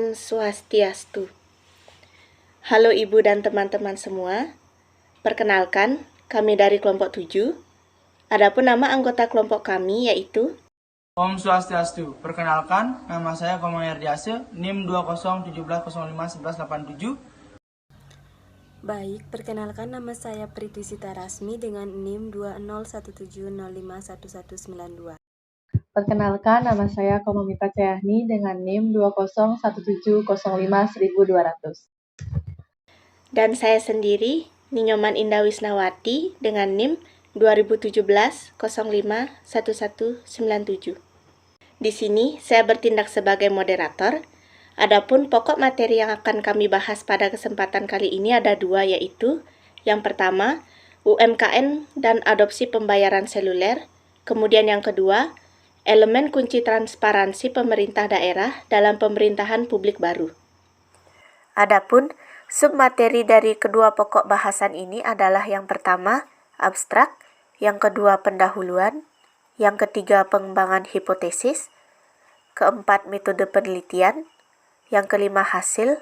Om Swastiastu. Halo Ibu dan teman-teman semua. Perkenalkan, kami dari kelompok 7. Adapun nama anggota kelompok kami yaitu Om Swastiastu. Perkenalkan, nama saya Komang Yardiase, NIM 2017051187. Baik, perkenalkan nama saya Priti Sita Rasmi dengan NIM 2017051192. Perkenalkan, nama saya Komamita Cayahni dengan NIM 2017051200. Dan saya sendiri, Ninyoman Indah Wisnawati dengan NIM 2017-05-1197. Di sini, saya bertindak sebagai moderator. Adapun pokok materi yang akan kami bahas pada kesempatan kali ini ada dua, yaitu yang pertama, UMKM dan adopsi pembayaran seluler. Kemudian yang kedua, elemen kunci transparansi pemerintah daerah dalam pemerintahan publik baru. Adapun submateri dari kedua pokok bahasan ini adalah yang pertama, abstrak, yang kedua, pendahuluan, yang ketiga, pengembangan hipotesis, keempat, metode penelitian, yang kelima, hasil,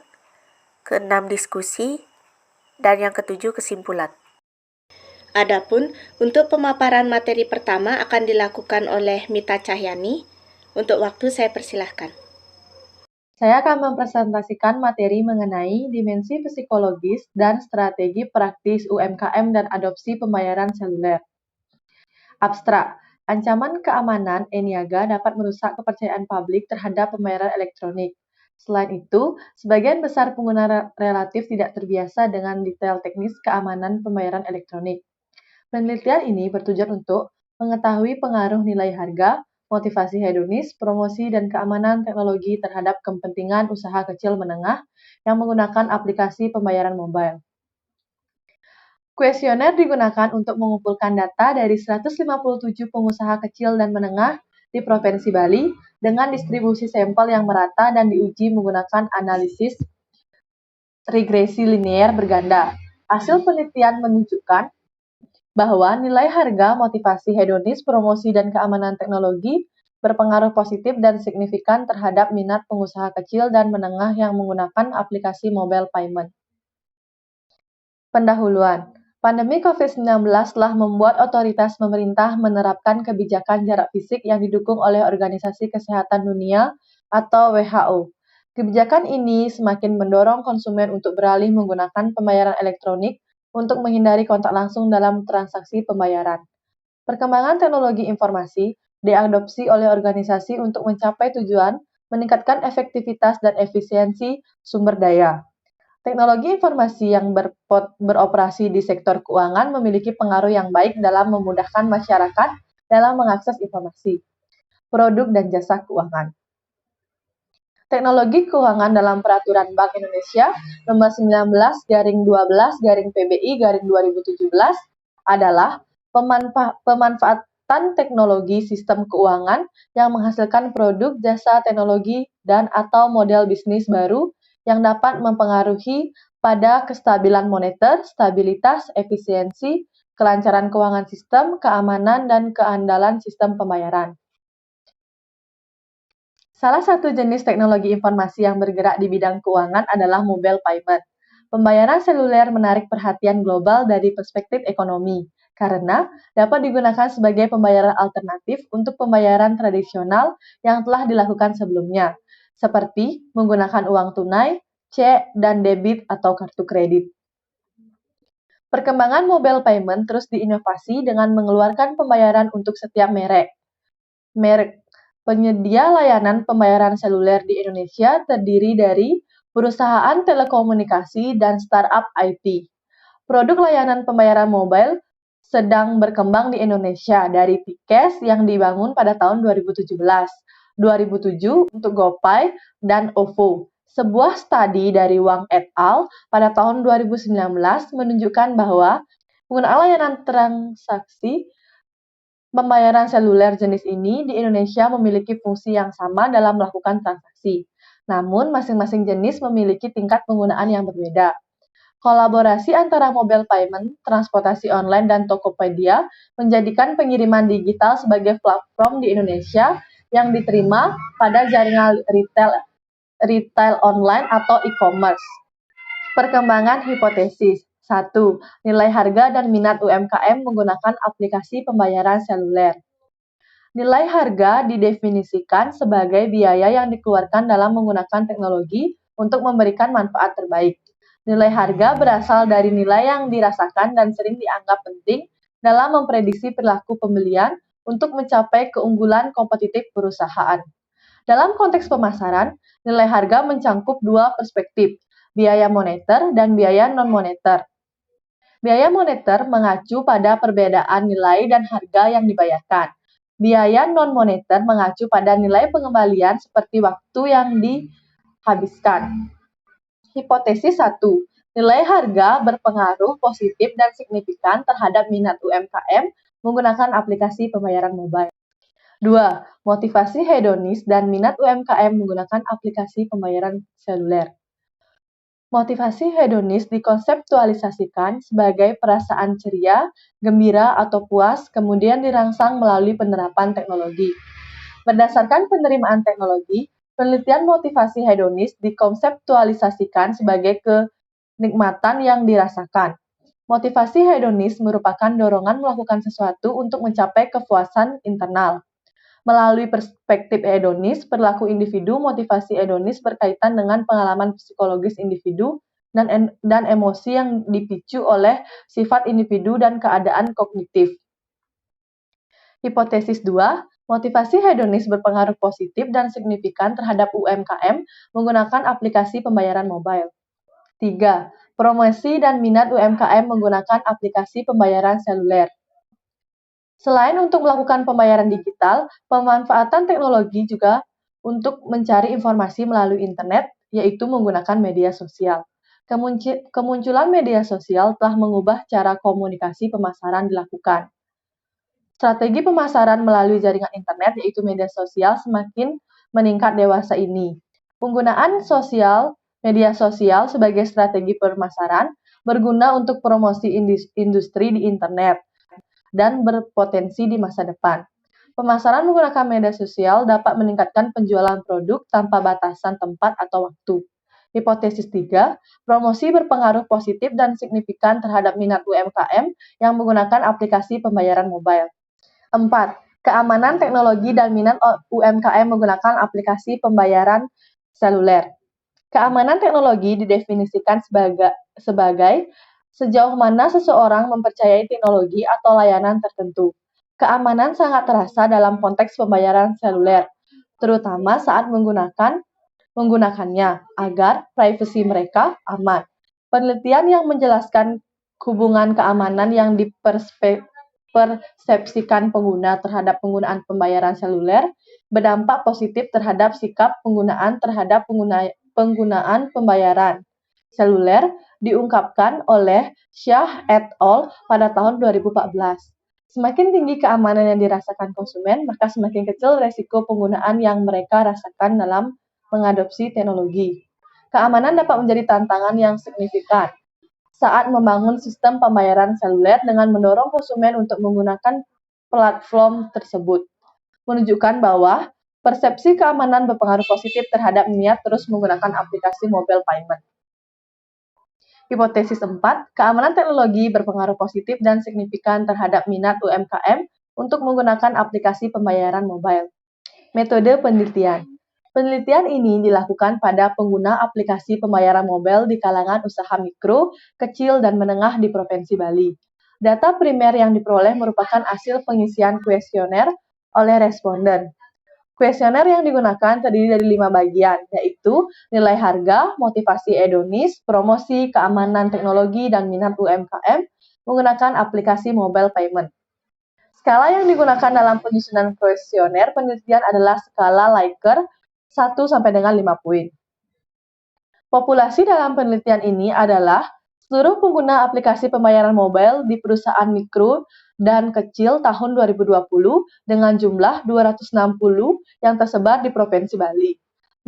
keenam, diskusi, dan yang ketujuh, kesimpulan. Adapun untuk pemaparan materi pertama akan dilakukan oleh Mita Cahyani. Untuk waktu saya persilahkan. Saya akan mempresentasikan materi mengenai dimensi psikologis dan strategi praktis UMKM dan adopsi pembayaran seluler. Abstrak, ancaman keamanan e-niaga dapat merusak kepercayaan publik terhadap pembayaran elektronik. Selain itu, sebagian besar pengguna relatif tidak terbiasa dengan detail teknis keamanan pembayaran elektronik. Penelitian ini bertujuan untuk mengetahui pengaruh nilai harga, motivasi hedonis, promosi, dan keamanan teknologi terhadap kepentingan usaha kecil menengah yang menggunakan aplikasi pembayaran mobile. Kuesioner digunakan untuk mengumpulkan data dari 157 pengusaha kecil dan menengah di Provinsi Bali dengan distribusi sampel yang merata dan diuji menggunakan analisis regresi linear berganda. Hasil penelitian menunjukkan bahwa nilai harga, motivasi hedonis, promosi, dan keamanan teknologi berpengaruh positif dan signifikan terhadap minat pengusaha kecil dan menengah yang menggunakan aplikasi mobile payment. Pendahuluan. Pandemi COVID-19 telah membuat otoritas pemerintah menerapkan kebijakan jarak fisik yang didukung oleh Organisasi Kesehatan Dunia atau WHO. Kebijakan ini semakin mendorong konsumen untuk beralih menggunakan pembayaran elektronik untuk menghindari kontak langsung dalam transaksi pembayaran. Perkembangan teknologi informasi diadopsi oleh organisasi untuk mencapai tujuan meningkatkan efektivitas dan efisiensi sumber daya. Teknologi informasi yang beroperasi di sektor keuangan memiliki pengaruh yang baik dalam memudahkan masyarakat dalam mengakses informasi, produk, dan jasa keuangan. Teknologi keuangan dalam Peraturan Bank Indonesia Nomor 19/12/PBI/2017 adalah pemanfaatan teknologi sistem keuangan yang menghasilkan produk, jasa, teknologi, dan atau model bisnis baru yang dapat mempengaruhi pada kestabilan moneter, stabilitas, efisiensi, kelancaran keuangan sistem, keamanan, dan keandalan sistem pembayaran. Salah satu jenis teknologi informasi yang bergerak di bidang keuangan adalah mobile payment. Pembayaran seluler menarik perhatian global dari perspektif ekonomi, karena dapat digunakan sebagai pembayaran alternatif untuk pembayaran tradisional yang telah dilakukan sebelumnya, seperti menggunakan uang tunai, cek, dan debit atau kartu kredit. Perkembangan mobile payment terus diinovasi dengan mengeluarkan pembayaran untuk setiap merek. Penyedia layanan pembayaran seluler di Indonesia terdiri dari perusahaan telekomunikasi dan startup IT. Produk layanan pembayaran mobile sedang berkembang di Indonesia dari Tikes yang dibangun pada tahun 2017, 2007 untuk GoPay dan OVO. Sebuah studi dari Wang et al. Pada tahun 2019 menunjukkan bahwa penggunaan layanan transaksi pembayaran seluler jenis ini di Indonesia memiliki fungsi yang sama dalam melakukan transaksi. Namun, masing-masing jenis memiliki tingkat penggunaan yang berbeda. Kolaborasi antara mobile payment, transportasi online, dan Tokopedia menjadikan pengiriman digital sebagai platform di Indonesia yang diterima pada jaringan retail online atau e-commerce. Perkembangan hipotesis. 1. Nilai harga dan minat UMKM menggunakan aplikasi pembayaran seluler. Nilai harga didefinisikan sebagai biaya yang dikeluarkan dalam menggunakan teknologi untuk memberikan manfaat terbaik. Nilai harga berasal dari nilai yang dirasakan dan sering dianggap penting dalam memprediksi perilaku pembelian untuk mencapai keunggulan kompetitif perusahaan. Dalam konteks pemasaran, nilai harga mencangkup dua perspektif, biaya moneter dan biaya non-moneter. Biaya moneter mengacu pada perbedaan nilai dan harga yang dibayarkan. Biaya non-moneter mengacu pada nilai pengembalian seperti waktu yang dihabiskan. Hipotesis 1. Nilai harga berpengaruh positif dan signifikan terhadap minat UMKM menggunakan aplikasi pembayaran mobile. 2. Motivasi hedonis dan minat UMKM menggunakan aplikasi pembayaran seluler. Motivasi hedonis dikonseptualisasikan sebagai perasaan ceria, gembira, atau puas, kemudian dirangsang melalui penerapan teknologi. Berdasarkan penerimaan teknologi, penelitian motivasi hedonis dikonseptualisasikan sebagai kenikmatan yang dirasakan. Motivasi hedonis merupakan dorongan melakukan sesuatu untuk mencapai kepuasan internal. Melalui perspektif hedonis, perilaku individu, motivasi hedonis berkaitan dengan pengalaman psikologis individu dan emosi yang dipicu oleh sifat individu dan keadaan kognitif. Hipotesis 2, motivasi hedonis berpengaruh positif dan signifikan terhadap UMKM menggunakan aplikasi pembayaran mobile. 3. Promosi dan minat UMKM menggunakan aplikasi pembayaran seluler. Selain untuk melakukan pembayaran digital, pemanfaatan teknologi juga untuk mencari informasi melalui internet, yaitu menggunakan media sosial. Kemunculan media sosial telah mengubah cara komunikasi pemasaran dilakukan. Strategi pemasaran melalui jaringan internet, yaitu media sosial, semakin meningkat dewasa ini. Penggunaan media sosial sebagai strategi pemasaran berguna untuk promosi industri di internet dan berpotensi di masa depan. Pemasaran menggunakan media sosial dapat meningkatkan penjualan produk tanpa batasan tempat atau waktu. Hipotesis 3, promosi berpengaruh positif dan signifikan terhadap minat UMKM yang menggunakan aplikasi pembayaran mobile. 4. Keamanan teknologi dan minat UMKM menggunakan aplikasi pembayaran seluler. Keamanan teknologi didefinisikan sebagai sejauh mana seseorang mempercayai teknologi atau layanan tertentu. Keamanan sangat terasa dalam konteks pembayaran seluler, terutama saat menggunakannya, agar privasi mereka aman. Penelitian yang menjelaskan hubungan keamanan yang dipersepsikan pengguna terhadap penggunaan pembayaran seluler berdampak positif terhadap sikap penggunaan terhadap penggunaan pembayaran seluler diungkapkan oleh Shah et al. Pada tahun 2014. Semakin tinggi keamanan yang dirasakan konsumen, maka semakin kecil resiko penggunaan yang mereka rasakan dalam mengadopsi teknologi. Keamanan dapat menjadi tantangan yang signifikan saat membangun sistem pembayaran seluler dengan mendorong konsumen untuk menggunakan platform tersebut, menunjukkan bahwa persepsi keamanan berpengaruh positif terhadap niat terus menggunakan aplikasi mobile payment. Hipotesis 4, keamanan teknologi berpengaruh positif dan signifikan terhadap minat UMKM untuk menggunakan aplikasi pembayaran mobile. Metode penelitian. Penelitian ini dilakukan pada pengguna aplikasi pembayaran mobile di kalangan usaha mikro, kecil, dan menengah di Provinsi Bali. Data primer yang diperoleh merupakan hasil pengisian kuesioner oleh responden. Kuesioner yang digunakan terdiri dari 5 bagian, yaitu nilai harga, motivasi hedonis, promosi, keamanan teknologi, dan minat UMKM menggunakan aplikasi mobile payment. Skala yang digunakan dalam penyusunan kuesioner penelitian adalah skala Likert 1 sampai dengan 5 poin. Populasi dalam penelitian ini adalah seluruh pengguna aplikasi pembayaran mobile di perusahaan mikro dan kecil tahun 2020 dengan jumlah 260 yang tersebar di Provinsi Bali.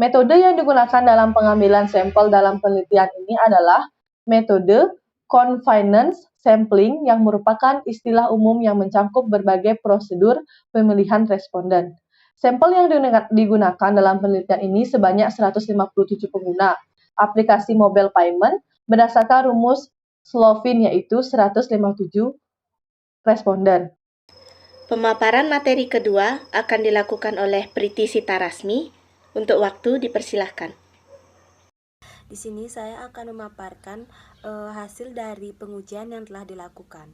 Metode yang digunakan dalam pengambilan sampel dalam penelitian ini adalah metode convenience sampling yang merupakan istilah umum yang mencakup berbagai prosedur pemilihan responden. Sampel yang digunakan dalam penelitian ini sebanyak 157 pengguna aplikasi mobile payment berdasarkan rumus Slovin yaitu 157 responden. Pemaparan materi kedua akan dilakukan oleh Priti Sitarasmi. Untuk waktu dipersilahkan. Di sini saya akan memaparkan hasil dari pengujian yang telah dilakukan.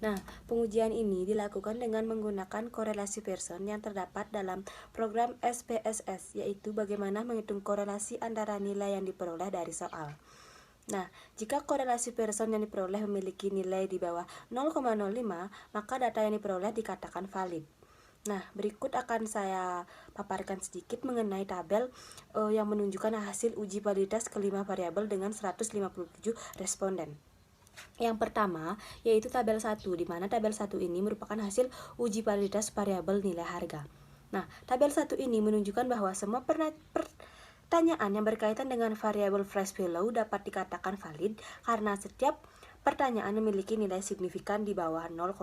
Nah, pengujian ini dilakukan dengan menggunakan korelasi Pearson yang terdapat dalam program SPSS, yaitu bagaimana menghitung korelasi antara nilai yang diperoleh dari soal. Nah, jika korelasi Pearson yang diperoleh memiliki nilai di bawah 0,05, maka data yang diperoleh dikatakan valid. Nah, berikut akan saya paparkan sedikit mengenai tabel yang menunjukkan hasil uji validitas kelima variabel dengan 157 responden. Yang pertama, yaitu tabel 1, di mana tabel 1 ini merupakan hasil uji validitas variabel nilai harga. Nah, tabel 1 ini menunjukkan bahwa semua pertanyaan yang berkaitan dengan variabel fresh value dapat dikatakan valid karena setiap pertanyaan memiliki nilai signifikan di bawah 0,05.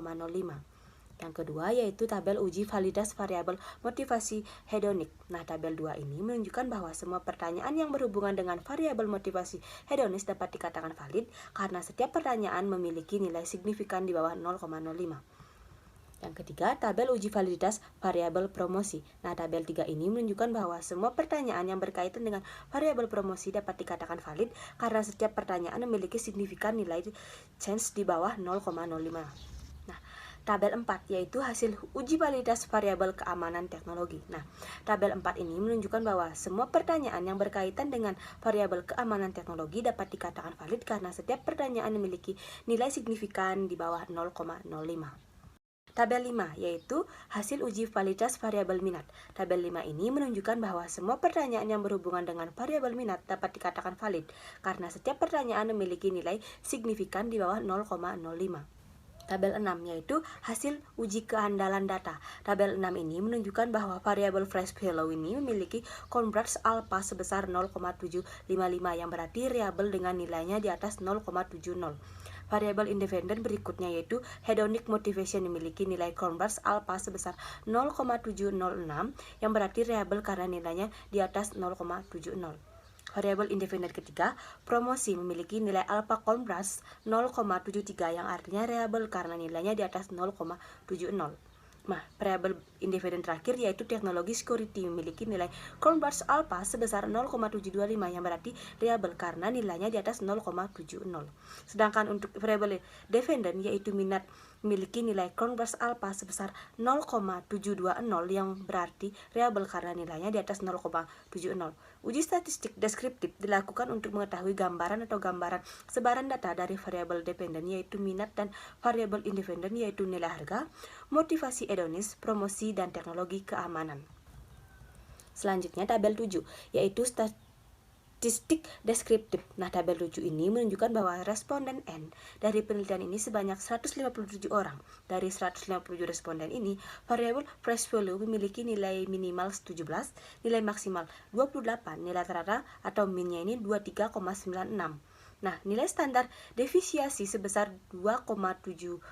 Yang kedua yaitu tabel uji validitas variabel motivasi hedonik. Nah, tabel 2 ini menunjukkan bahwa semua pertanyaan yang berhubungan dengan variabel motivasi hedonis dapat dikatakan valid karena setiap pertanyaan memiliki nilai signifikan di bawah 0,05. Yang ketiga, tabel uji validitas variabel promosi. Nah, tabel 3 ini menunjukkan bahwa semua pertanyaan yang berkaitan dengan variabel promosi dapat dikatakan valid karena setiap pertanyaan memiliki signifikan nilai change di bawah 0,05. Nah, tabel 4 yaitu hasil uji validitas variabel keamanan teknologi. Nah, tabel 4 ini menunjukkan bahwa semua pertanyaan yang berkaitan dengan variabel keamanan teknologi dapat dikatakan valid karena setiap pertanyaan memiliki nilai signifikan di bawah 0,05. Tabel 5 yaitu hasil uji validitas variabel minat. Tabel 5 ini menunjukkan bahwa semua pertanyaan yang berhubungan dengan variabel minat dapat dikatakan valid karena setiap pertanyaan memiliki nilai signifikan di bawah 0,05. Tabel 6 yaitu hasil uji keandalan data. Tabel 6 ini menunjukkan bahwa variabel fresh value ini memiliki converge alpha sebesar 0,755 yang berarti variabel dengan nilainya di atas 0,70. Variabel independen berikutnya yaitu hedonic motivation memiliki nilai converge alpha sebesar 0,706 yang berarti variabel karena nilainya di atas 0,70. Variabel independen ketiga, promosi memiliki nilai alpha converge 0,73 yang artinya variabel karena nilainya di atas 0,70. Nah, variabel independen terakhir yaitu teknologi security memiliki nilai converge alpha sebesar 0,725 yang berarti variabel karena nilainya di atas 0,70. Sedangkan untuk variabel dependent yaitu minat memiliki nilai converge alpha sebesar 0,720 yang berarti variabel karena nilainya di atas 0,70. Uji statistik deskriptif dilakukan untuk mengetahui gambaran atau gambaran sebaran data dari variabel dependen yaitu minat dan variabel independen yaitu nilai harga, motivasi hedonis, promosi, dan teknologi keamanan. Selanjutnya tabel 7 yaitu statistik deskriptif. Nah, tabel 7 ini menunjukkan bahwa responden N dari penelitian ini sebanyak 157 orang. Dari 157 responden ini, variabel fresh value memiliki nilai minimal 17, nilai maksimal 28, nilai rata atau minnya ini 23,96. Nah, nilai standar devisiasi sebesar 2,706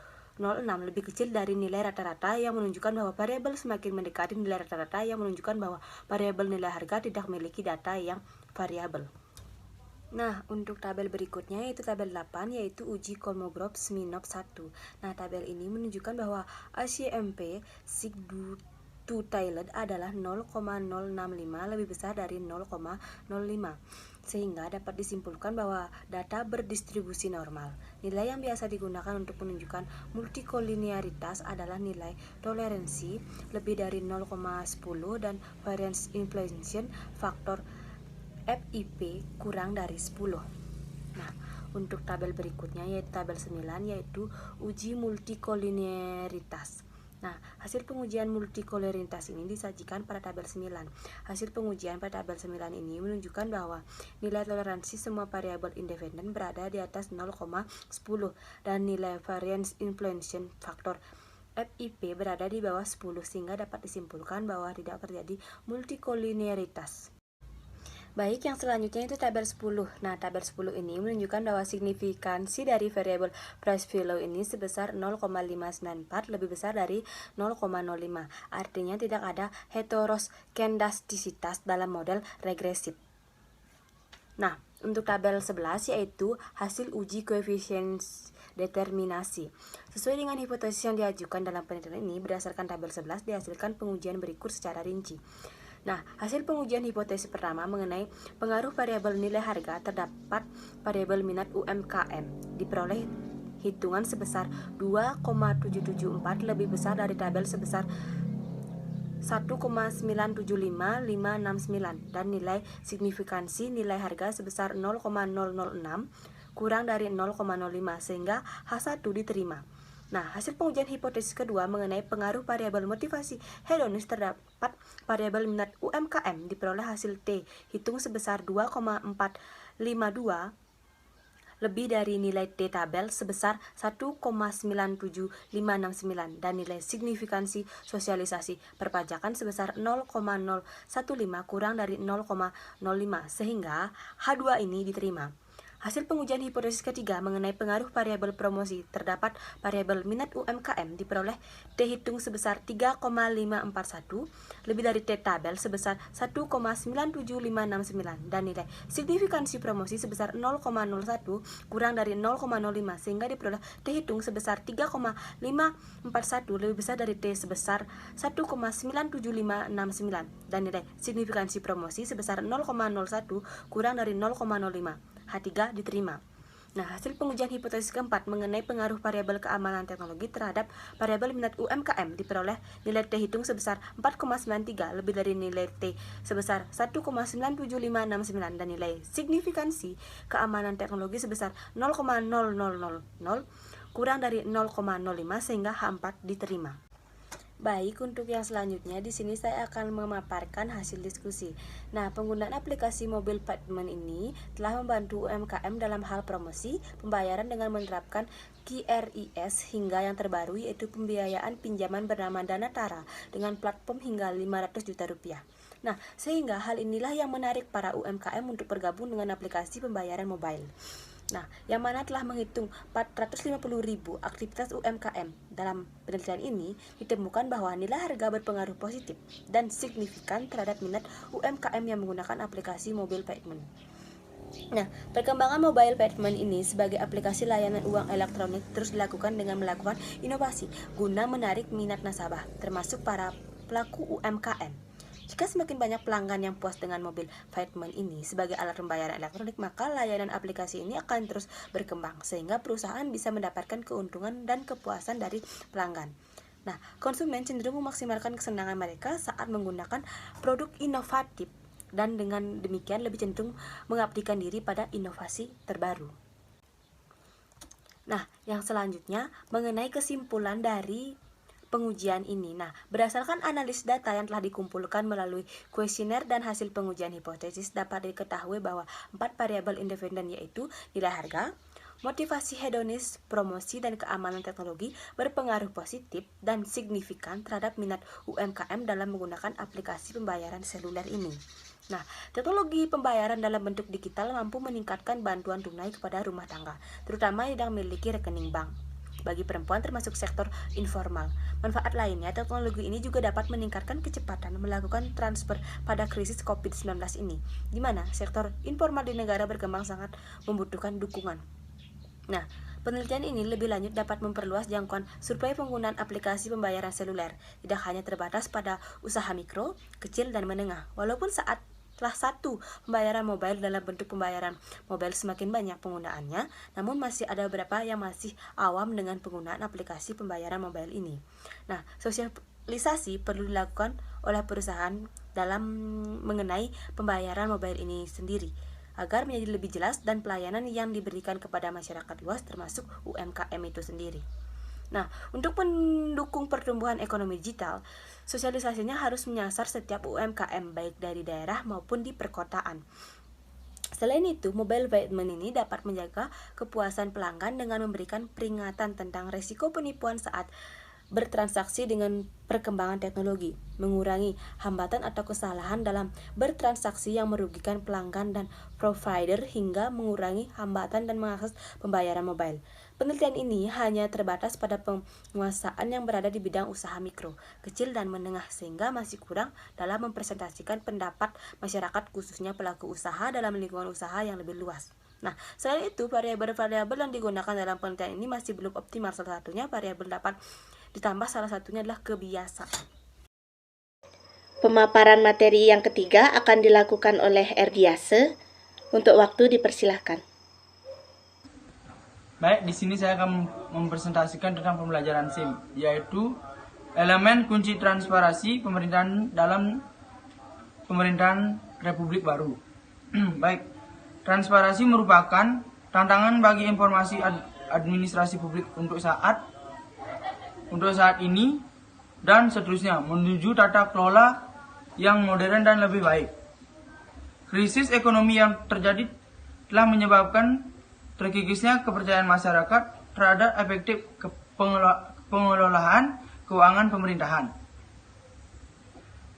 lebih kecil dari nilai rata-rata yang menunjukkan bahwa variabel semakin mendekati nilai rata-rata yang menunjukkan bahwa variabel nilai harga tidak memiliki data yang variabel. Nah, untuk tabel berikutnya yaitu tabel 8 yaitu uji Kolmogorov Smirnov 1. Nah, tabel ini menunjukkan bahwa ACMP Sigdu Thailand adalah 0,065 lebih besar dari 0,05 sehingga dapat disimpulkan bahwa data berdistribusi normal. Nilai yang biasa digunakan untuk menunjukkan multikolinearitas adalah nilai toleransi lebih dari 0,10 dan variance inflation faktor FIP kurang dari 10. Nah, untuk tabel berikutnya yaitu tabel 9 yaitu uji multikolinearitas. Nah, hasil pengujian multikolinearitas ini disajikan pada tabel 9. Hasil pengujian pada tabel 9 ini menunjukkan bahwa nilai toleransi semua variabel independen berada di atas 0,10 dan nilai variance inflation faktor FIP berada di bawah 10 sehingga dapat disimpulkan bahwa tidak terjadi multikolinearitas. Baik, yang selanjutnya itu tabel 10. Nah, tabel 10 ini menunjukkan bahwa signifikansi dari variabel price value ini sebesar 0,594 lebih besar dari 0,05. Artinya tidak ada heteroskedastisitas dalam model regresif. Nah, untuk tabel 11 yaitu hasil uji koefisien determinasi. Sesuai dengan hipotesis yang diajukan dalam penelitian ini, berdasarkan tabel 11 dihasilkan pengujian berikut secara rinci. Nah, hasil pengujian hipotesis pertama mengenai pengaruh variabel nilai harga terdapat variabel minat UMKM diperoleh hitungan sebesar 2,774 lebih besar dari tabel sebesar 1,975569 dan nilai signifikansi nilai harga sebesar 0,006 kurang dari 0,05 sehingga H1 diterima. Nah, hasil pengujian hipotesis kedua mengenai pengaruh variabel motivasi hedonis terdapat variabel minat UMKM diperoleh hasil T hitung sebesar 2,452 lebih dari nilai T tabel sebesar 1,97569 dan nilai signifikansi sosialisasi perpajakan sebesar 0,015 kurang dari 0,05 sehingga H2 ini diterima. Hasil pengujian hipotesis ketiga mengenai pengaruh variabel promosi terdapat variabel minat UMKM diperoleh T hitung sebesar 3,541 lebih dari T tabel sebesar 1,97569 dan nilai signifikansi promosi sebesar 0,01 kurang dari 0,05 sehingga diperoleh T hitung sebesar 3,541 lebih besar dari T sebesar 1,97569 dan nilai signifikansi promosi sebesar 0,01 kurang dari 0,05. H3 diterima. Nah, hasil pengujian hipotesis keempat mengenai pengaruh variabel keamanan teknologi terhadap variabel minat UMKM diperoleh nilai T hitung sebesar 4,93 lebih dari nilai T sebesar 1,97569 dan nilai signifikansi keamanan teknologi sebesar 0,0000 kurang dari 0,05 sehingga H4 diterima. Baik, untuk yang selanjutnya di sini saya akan memaparkan hasil diskusi. Nah, penggunaan aplikasi mobil payment ini telah membantu UMKM dalam hal promosi, pembayaran dengan menerapkan QRIS hingga yang terbaru yaitu pembiayaan pinjaman bernama Danatara dengan platform hingga 500 juta rupiah. Nah, sehingga hal inilah yang menarik para UMKM untuk bergabung dengan aplikasi pembayaran mobile. Nah, yang mana telah menghitung 450.000 aktivitas UMKM. Dalam penelitian ini ditemukan bahwa nilai harga berpengaruh positif dan signifikan terhadap minat UMKM yang menggunakan aplikasi mobile payment. Nah, perkembangan mobile payment ini sebagai aplikasi layanan uang elektronik terus dilakukan dengan melakukan inovasi guna menarik minat nasabah, termasuk para pelaku UMKM. Jika semakin banyak pelanggan yang puas dengan mobil payment ini sebagai alat pembayaran elektronik, maka layanan aplikasi ini akan terus berkembang sehingga perusahaan bisa mendapatkan keuntungan dan kepuasan dari pelanggan. Nah, konsumen cenderung memaksimalkan kesenangan mereka saat menggunakan produk inovatif dan dengan demikian lebih cenderung mengabdikan diri pada inovasi terbaru. Nah, yang selanjutnya mengenai kesimpulan dari pengujian ini. Nah, berdasarkan analisis data yang telah dikumpulkan melalui kuesioner dan hasil pengujian hipotesis dapat diketahui bahwa 4 variabel independen yaitu nilai harga, motivasi hedonis, promosi, dan keamanan teknologi berpengaruh positif dan signifikan terhadap minat UMKM dalam menggunakan aplikasi pembayaran seluler ini. Nah, teknologi pembayaran dalam bentuk digital mampu meningkatkan bantuan tunai kepada rumah tangga, terutama yang memiliki rekening bank. Bagi perempuan termasuk sektor informal. Manfaat lainnya, teknologi ini juga dapat meningkatkan kecepatan melakukan transfer pada krisis COVID-19 ini, di mana sektor informal di negara berkembang sangat membutuhkan dukungan. Nah, penelitian ini lebih lanjut dapat memperluas jangkauan survei penggunaan aplikasi pembayaran seluler, tidak hanya terbatas pada usaha mikro, kecil, dan menengah. Walaupun setelah satu pembayaran mobile dalam bentuk pembayaran mobile semakin banyak penggunaannya, namun masih ada beberapa yang masih awam dengan penggunaan aplikasi pembayaran mobile ini. Nah, sosialisasi perlu dilakukan oleh perusahaan dalam mengenai pembayaran mobile ini sendiri, agar menjadi lebih jelas dan pelayanan yang diberikan kepada masyarakat luas termasuk UMKM itu sendiri. Nah, untuk mendukung pertumbuhan ekonomi digital, sosialisasinya harus menyasar setiap UMKM baik dari daerah maupun di perkotaan. Selain itu, mobile payment ini dapat menjaga kepuasan pelanggan dengan memberikan peringatan tentang risiko penipuan saat bertransaksi dengan perkembangan teknologi, mengurangi hambatan atau kesalahan dalam bertransaksi yang merugikan pelanggan dan provider hingga mengurangi hambatan dan mengakses pembayaran mobile. Penelitian ini hanya terbatas pada penguasaan yang berada di bidang usaha mikro, kecil, dan menengah sehingga masih kurang dalam mempresentasikan pendapat masyarakat khususnya pelaku usaha dalam lingkungan usaha yang lebih luas. Nah, selain itu, variabel-variabel yang digunakan dalam penelitian ini masih belum optimal. Salah satunya variabel dapat ditambah, salah satunya adalah kebiasaan. Pemaparan materi yang ketiga akan dilakukan oleh Erdiase. Untuk waktu dipersilahkan. Baik, di sini saya akan mempresentasikan tentang pembelajaran SIM, yaitu elemen kunci transparansi pemerintahan dalam pemerintahan Republik Baru. Baik, transparansi merupakan tantangan bagi informasi administrasi publik untuk saat ini dan seterusnya menuju tata kelola yang modern dan lebih baik. Krisis ekonomi yang terjadi telah menyebabkan terkikisnya kepercayaan masyarakat terhadap efektif pengelolaan keuangan pemerintahan.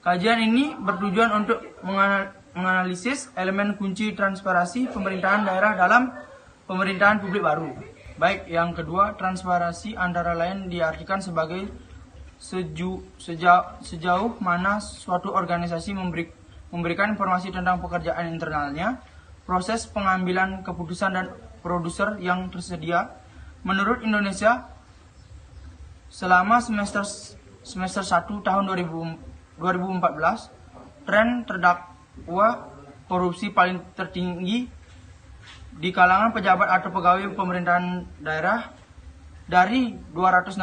Kajian ini bertujuan untuk menganalisis elemen kunci transparansi pemerintahan daerah dalam pemerintahan publik baru. Baik, yang kedua, transparansi antara lain diartikan sebagai sejauh mana suatu organisasi memberikan informasi tentang pekerjaan internalnya, proses pengambilan keputusan dan produser yang tersedia. Menurut Indonesia, selama semester 1 tahun 2014, tren terdakwa korupsi paling tertinggi di kalangan pejabat atau pegawai pemerintahan daerah. Dari 261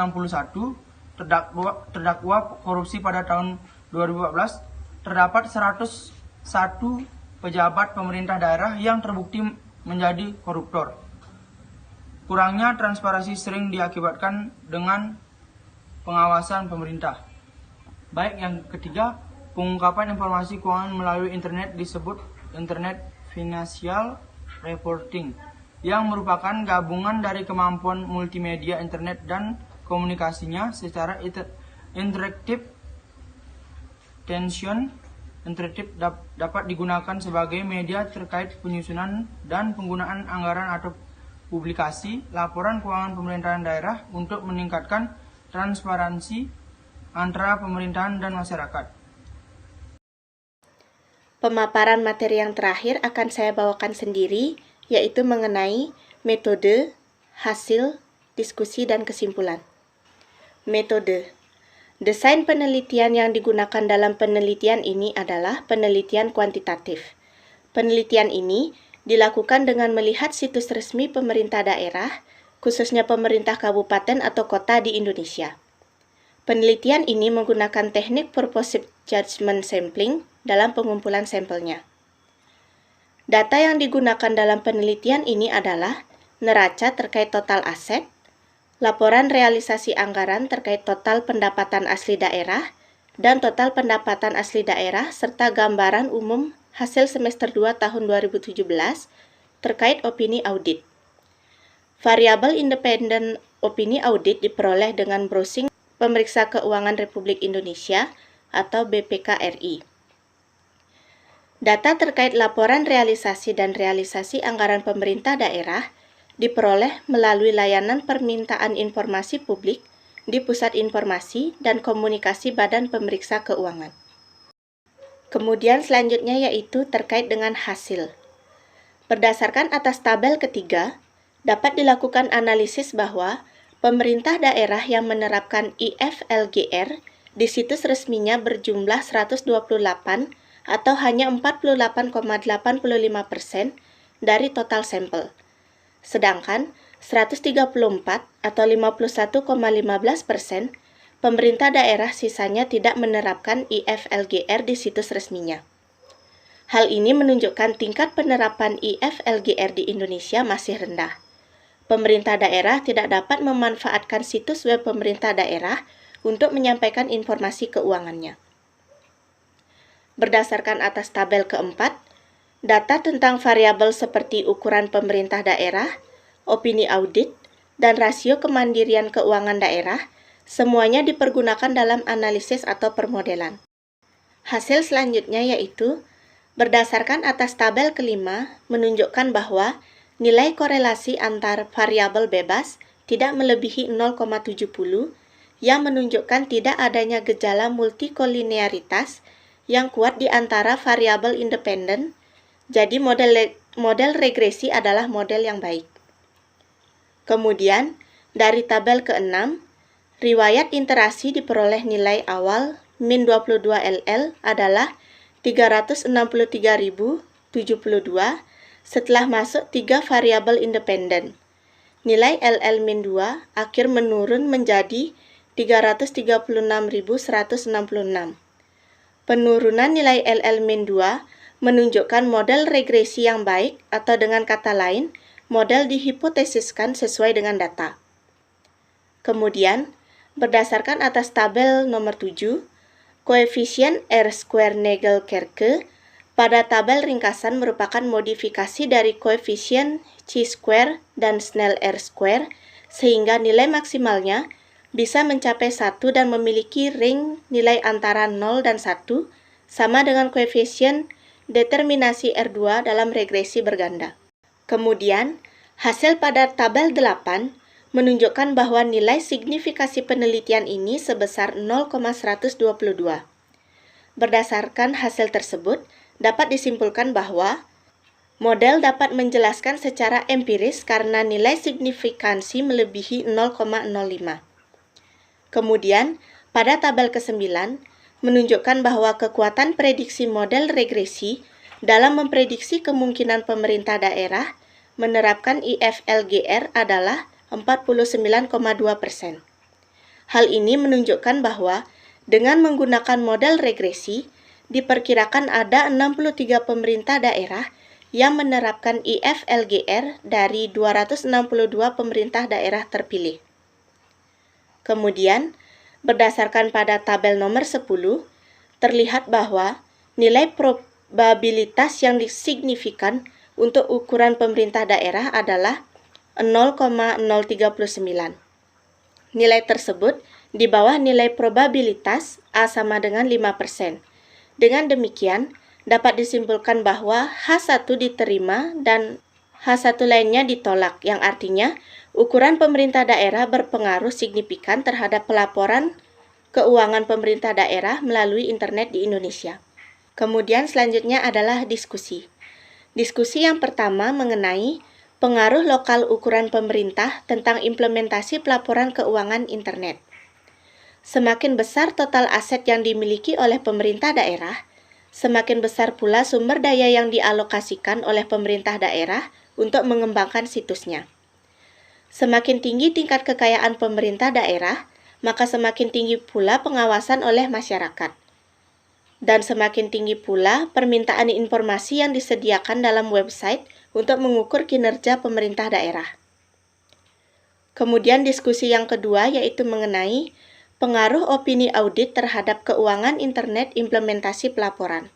terdakwa korupsi pada tahun 2014, terdapat 101 pejabat pemerintah daerah yang terbukti menjadi koruptor. Kurangnya transparansi sering diakibatkan dengan pengawasan pemerintah. Baik, yang ketiga, pengungkapan informasi keuangan melalui internet disebut Internet Financial Reporting, yang merupakan gabungan dari kemampuan multimedia internet dan komunikasinya secara interaktif. Interaktif dapat digunakan sebagai media terkait penyusunan dan penggunaan anggaran atau publikasi laporan keuangan pemerintahan daerah untuk meningkatkan transparansi antara pemerintahan dan masyarakat. Pemaparan materi yang terakhir akan saya bawakan sendiri, yaitu mengenai metode, hasil, diskusi, dan kesimpulan. Metode. Desain penelitian yang digunakan dalam penelitian ini adalah penelitian kuantitatif. Penelitian ini dilakukan dengan melihat situs resmi pemerintah daerah, khususnya pemerintah kabupaten atau kota di Indonesia. Penelitian ini menggunakan teknik purposive judgment sampling dalam pengumpulan sampelnya. Data yang digunakan dalam penelitian ini adalah neraca terkait total aset, laporan realisasi anggaran terkait total pendapatan asli daerah, dan total pendapatan asli daerah, serta gambaran umum hasil semester 2 tahun 2017 terkait opini audit. Variabel independen opini audit diperoleh dengan browsing Pemeriksa Keuangan Republik Indonesia atau BPK-RI. Data terkait laporan realisasi dan realisasi anggaran pemerintah daerah diperoleh melalui layanan permintaan informasi publik di Pusat Informasi dan Komunikasi Badan Pemeriksa Keuangan. Kemudian selanjutnya yaitu terkait dengan hasil. Berdasarkan atas tabel ketiga, dapat dilakukan analisis bahwa pemerintah daerah yang menerapkan IFLGR di situs resminya berjumlah 128 atau hanya 48,85% dari total sampel. Sedangkan 134 atau 51,15% pemerintah daerah sisanya tidak menerapkan IFLGR di situs resminya. Hal ini menunjukkan tingkat penerapan IFLGR di Indonesia masih rendah. Pemerintah daerah tidak dapat memanfaatkan situs web pemerintah daerah untuk menyampaikan informasi keuangannya. Berdasarkan atas tabel keempat, data tentang variabel seperti ukuran pemerintah daerah, opini audit, dan rasio kemandirian keuangan daerah Semuanya dipergunakan dalam analisis atau permodelan. Hasil selanjutnya yaitu, berdasarkan atas tabel kelima, menunjukkan bahwa nilai korelasi antar variabel bebas tidak melebihi 0,70, yang menunjukkan tidak adanya gejala multikolinearitas yang kuat di antara variabel independen. Jadi model regresi adalah model yang baik. Kemudian, dari tabel ke-6, riwayat interaksi diperoleh nilai awal min 22 LL adalah 363.072 setelah masuk 3 variabel independen. Nilai LL min 2 akhir menurun menjadi 336.166. Penurunan nilai LL min 2 menunjukkan model regresi yang baik, atau dengan kata lain, model dihipotesiskan sesuai dengan data. Kemudian, berdasarkan atas tabel nomor 7, koefisien R-square-Nagel-Kerke pada tabel ringkasan merupakan modifikasi dari koefisien chi-square dan Snell R-square, sehingga nilai maksimalnya bisa mencapai 1 dan memiliki ring nilai antara 0 dan 1, sama dengan koefisien determinasi R2 dalam regresi berganda. Kemudian, hasil pada tabel 8 menunjukkan bahwa nilai signifikasi penelitian ini sebesar 0,122. Berdasarkan hasil tersebut, dapat disimpulkan bahwa model dapat menjelaskan secara empiris karena nilai signifikansi melebihi 0,05. Kemudian, pada tabel ke-9, menunjukkan bahwa kekuatan prediksi model regresi dalam memprediksi kemungkinan pemerintah daerah menerapkan IFLGR adalah 49,2%. Hal ini menunjukkan bahwa dengan menggunakan model regresi, diperkirakan ada 63 pemerintah daerah yang menerapkan IFLGR dari 262 pemerintah daerah terpilih. Kemudian, berdasarkan pada tabel nomor 10, terlihat bahwa nilai probabilitas yang signifikan untuk ukuran pemerintah daerah adalah 0,039. Nilai tersebut di bawah nilai probabilitas A sama dengan 5%. Dengan demikian, dapat disimpulkan bahwa H1 diterima dan H1 lainnya ditolak, yang artinya ukuran pemerintah daerah berpengaruh signifikan terhadap pelaporan keuangan pemerintah daerah melalui internet di Indonesia. Kemudian selanjutnya adalah diskusi. Diskusi yang pertama mengenai pengaruh lokal ukuran pemerintah tentang implementasi pelaporan keuangan internet. Semakin besar total aset yang dimiliki oleh pemerintah daerah, semakin besar pula sumber daya yang dialokasikan oleh pemerintah daerah untuk mengembangkan situsnya. Semakin tinggi tingkat kekayaan pemerintah daerah, maka semakin tinggi pula pengawasan oleh masyarakat. Dan semakin tinggi pula permintaan informasi yang disediakan dalam website untuk mengukur kinerja pemerintah daerah. Kemudian diskusi yang kedua yaitu mengenai pengaruh opini audit terhadap keuangan internet implementasi pelaporan.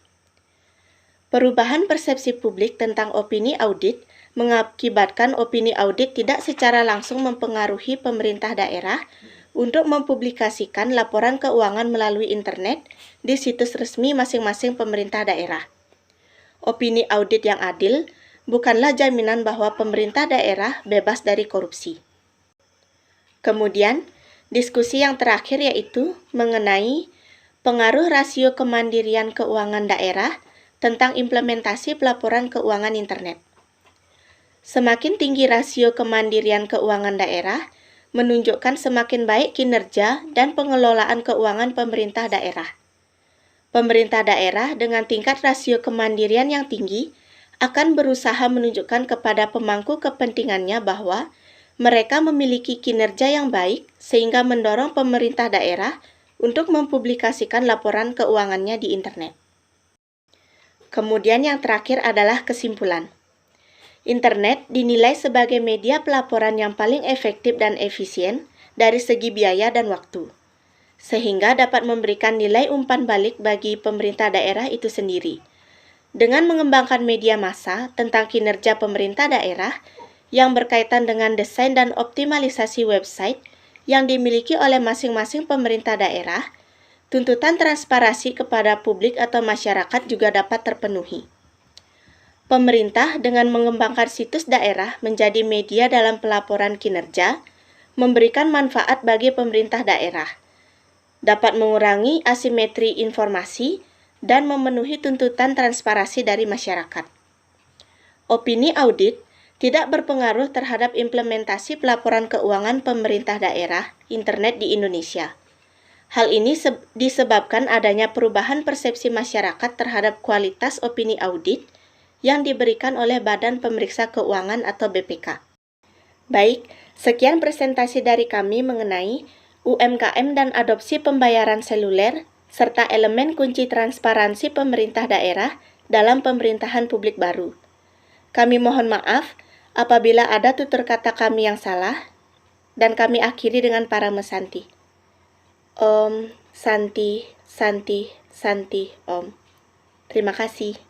Perubahan persepsi publik tentang opini audit mengakibatkan opini audit tidak secara langsung mempengaruhi pemerintah daerah untuk mempublikasikan laporan keuangan melalui internet di situs resmi masing-masing pemerintah daerah. Opini audit yang adil bukanlah jaminan bahwa pemerintah daerah bebas dari korupsi. Kemudian, diskusi yang terakhir yaitu mengenai pengaruh rasio kemandirian keuangan daerah tentang implementasi pelaporan keuangan internet. Semakin tinggi rasio kemandirian keuangan daerah, menunjukkan semakin baik kinerja dan pengelolaan keuangan pemerintah daerah. Pemerintah daerah dengan tingkat rasio kemandirian yang tinggi akan berusaha menunjukkan kepada pemangku kepentingannya bahwa mereka memiliki kinerja yang baik sehingga mendorong pemerintah daerah untuk mempublikasikan laporan keuangannya di internet. Kemudian yang terakhir adalah kesimpulan. Internet dinilai sebagai media pelaporan yang paling efektif dan efisien dari segi biaya dan waktu, sehingga dapat memberikan nilai umpan balik bagi pemerintah daerah itu sendiri. Dengan mengembangkan media massa tentang kinerja pemerintah daerah yang berkaitan dengan desain dan optimalisasi website yang dimiliki oleh masing-masing pemerintah daerah, tuntutan transparansi kepada publik atau masyarakat juga dapat terpenuhi. Pemerintah dengan mengembangkan situs daerah menjadi media dalam pelaporan kinerja, memberikan manfaat bagi pemerintah daerah, dapat mengurangi asimetri informasi, dan memenuhi tuntutan transparansi dari masyarakat. Opini audit tidak berpengaruh terhadap implementasi pelaporan keuangan pemerintah daerah internet di Indonesia. Hal ini disebabkan adanya perubahan persepsi masyarakat terhadap kualitas opini audit yang diberikan oleh Badan Pemeriksa Keuangan atau BPK. Baik, sekian presentasi dari kami mengenai UMKM dan adopsi pembayaran seluler serta elemen kunci transparansi pemerintah daerah dalam pemerintahan publik baru. Kami mohon maaf apabila ada tutur kata kami yang salah, dan kami akhiri dengan parama Santi. Om Santi Santi Santi Om. Terima kasih.